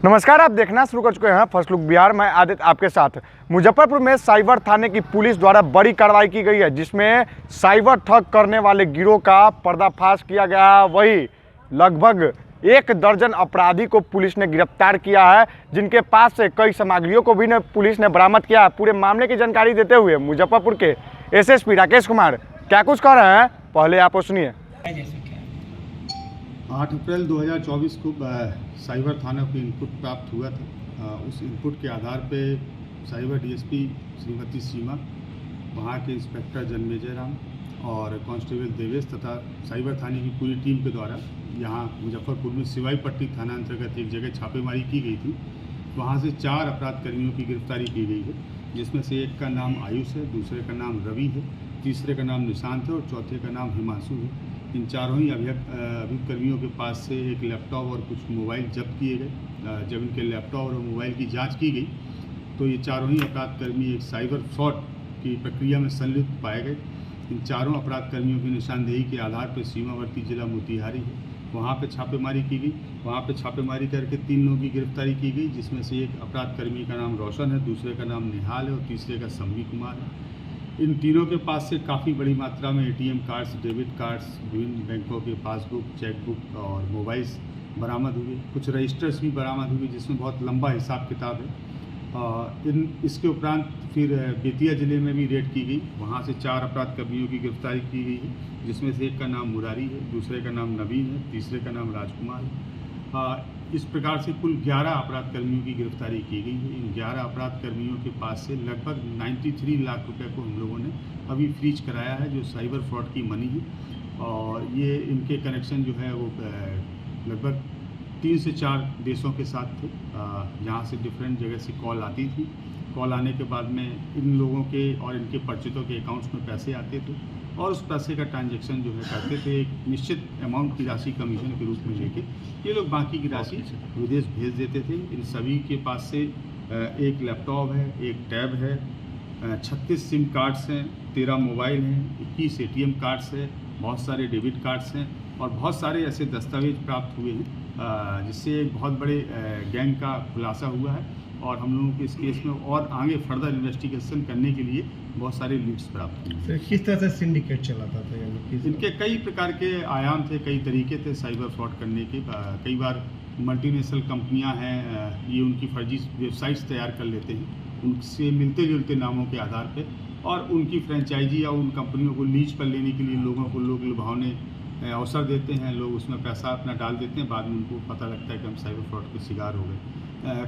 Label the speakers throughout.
Speaker 1: नमस्कार, आप देखना शुरू कर चुके हैं फर्स्ट लुक बिहार। मैं आदित्य आपके साथ। मुजफ्फरपुर में साइबर थाने की पुलिस द्वारा बड़ी कार्रवाई की गई है, जिसमें साइबर ठग करने वाले गिरोह का पर्दाफाश किया गया। वही लगभग 1 दर्जन अपराधी को पुलिस ने गिरफ्तार किया है, जिनके पास से कई सामग्रियों को भी पुलिस ने बरामद किया है। पूरे मामले की जानकारी देते हुए मुजफ्फरपुर के एसएसपी राकेश कुमार क्या कुछ कह रहे हैं, पहले आप सुनिए।
Speaker 2: 8 अप्रैल 2024 को साइबर थाना को इनपुट प्राप्त हुआ था। उस इनपुट के आधार पे साइबर डीएसपी श्रीमती सीमा, वहाँ के इंस्पेक्टर जन्मेजय राम और कांस्टेबल देवेश तथा साइबर थाने की पूरी टीम के द्वारा यहाँ मुजफ्फरपुर में सिवाई पट्टी थाना अंतर्गत एक जगह छापेमारी की गई थी। वहाँ से 4 अपराध कर्मियों की गिरफ्तारी की गई है, जिसमें से एक का नाम आयुष है, दूसरे का नाम रवि है, तीसरे का नाम निशांत है और चौथे का नाम हिमांशु है। इन चारों ही अभियुक्तकर्मियों के पास से एक लैपटॉप और कुछ मोबाइल जब्त किए गए। जब इनके लैपटॉप और मोबाइल की जांच की गई तो ये चारों ही अपराधकर्मी एक साइबर फ्रॉड की प्रक्रिया में संलिप्त पाए गए। इन चारों अपराधकर्मियों की निशानदेही के आधार पर सीमावर्ती जिला मोतिहारी है, वहाँ पे छापेमारी की गई। वहाँ पे छापेमारी करके 3 लोगों की गिरफ्तारी की गई, जिसमें से एक अपराधकर्मी का नाम रोशन है, दूसरे का नाम निहाल है और तीसरे का सम्मी कुमार है। इन तीनों के पास से काफ़ी बड़ी मात्रा में एटीएम कार्ड्स, डेबिट कार्ड्स, विभिन्न बैंकों के पासबुक, चेकबुक और मोबाइल्स बरामद हुए। कुछ रजिस्टर्स भी बरामद हुए, जिसमें बहुत लंबा हिसाब किताब है। इसके उपरांत फिर बेतिया ज़िले में भी रेड की गई। वहाँ से 4 अपराधकर्मियों की गिरफ्तारी की गई है, जिसमें से एक का नाम मुरारी है, दूसरे का नाम नवीन है, तीसरे का नाम राजकुमार है। इस प्रकार से कुल 11 अपराधकर्मियों की गिरफ्तारी की गई है। इन 11 अपराधकर्मियों के पास से लगभग 93 लाख रुपए को हम लोगों ने अभी फ्रीज कराया है, जो साइबर फ्रॉड की मनी है। और ये इनके कनेक्शन जो है वो लगभग 3 से 4 देशों के साथ थे, जहाँ से डिफरेंट जगह से कॉल आती थी। कॉल आने के बाद में इन लोगों के और इनके परिचितों के अकाउंट्स में पैसे आते थे और उस पैसे का ट्रांजैक्शन जो है करते थे। एक निश्चित अमाउंट की राशि कमीशन के रूप में लेके ये लोग बाकी की राशि विदेश भेज देते थे। इन सभी के पास से एक लैपटॉप है, एक टैब है, 36 सिम कार्ड्स हैं, 13 मोबाइल हैं, 21 एटीएम कार्ड्स हैं, बहुत सारे डेबिट कार्ड्स हैं और बहुत सारे ऐसे दस्तावेज प्राप्त हुए हैं, जिससे एक बहुत बड़े गैंग का खुलासा हुआ है। और हम लोगों के इस केस में और आगे फर्दर इन्वेस्टिगेशन करने के लिए बहुत सारे लीड्स प्राप्त हुए।
Speaker 3: किस तरह से सिंडिकेट चलाता था ये लोग?
Speaker 2: इनके कई प्रकार के आयाम थे, कई तरीके थे साइबर फ्रॉड करने के। कई बार मल्टीनेशनल कंपनियां हैं, ये उनकी फर्जी वेबसाइट्स तैयार कर लेते हैं, उनसे मिलते जुलते नामों के आधार पे, और उनकी फ्रेंचाइजी या उन कंपनियों को लीज पर लेने के लिए लोगों को लोग लुभावने अवसर देते हैं। लोग उसमें पैसा अपना डाल देते हैं, बाद में उनको पता लगता है कि हम साइबर फ्रॉड के शिकार हो गए।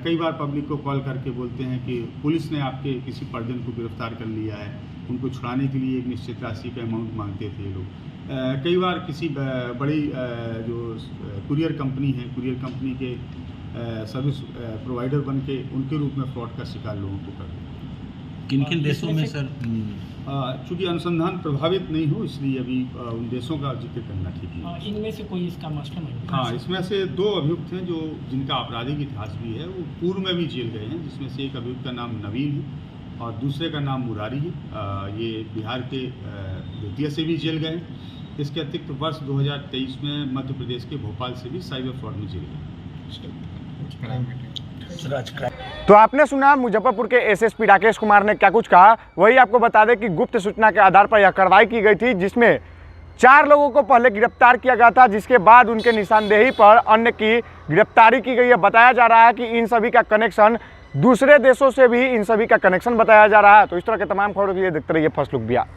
Speaker 2: कई बार पब्लिक को कॉल करके बोलते हैं कि पुलिस ने आपके किसी परिजन को गिरफ्तार कर लिया है, उनको छुड़ाने के लिए एक निश्चित राशि का अमाउंट मांगते थे लोग। कई बार किसी बड़ी जो कुरियर कंपनी है, कुरियर कंपनी के सर्विस प्रोवाइडर बन के उनके रूप में फ्रॉड का शिकार लोगों को कर दिया।
Speaker 4: किन देशों में सर?
Speaker 2: चूँकि अनुसंधान प्रभावित नहीं हो, इसलिए अभी उन देशों का जिक्र करना ठीक है।
Speaker 5: इनमें से कोई इसका मास्टरमाइंड?
Speaker 2: हाँ, इसमें से 2 अभियुक्त हैं जो जिनका आपराधिक इतिहास भी है, वो पूर्व में भी जेल गए हैं, जिसमें से एक अभियुक्त का नाम नवीन है और दूसरे का नाम मुरारी है। ये बिहार के बेतिया से भी जेल गए हैं। इसके अतिरिक्त वर्ष 2023 में मध्य प्रदेश के भोपाल से भी साइबर फ्रॉड में जेल गए।
Speaker 1: तो आपने सुना मुजफ्फरपुर के एसएसपी राकेश कुमार ने क्या कुछ कहा। वही आपको बता दें कि गुप्त सूचना के आधार पर यह कार्रवाई की गई थी, जिसमें 4 लोगों को पहले गिरफ्तार किया गया था, जिसके बाद उनके निशानदेही पर अन्य की गिरफ्तारी की गई है। बताया जा रहा है कि इन सभी का कनेक्शन दूसरे देशों से भी इन सभी का कनेक्शन बताया जा रहा है। तो इस तरह के तमाम खबरों के लिए देखते रहिए फर्स्ट लुक बिहार।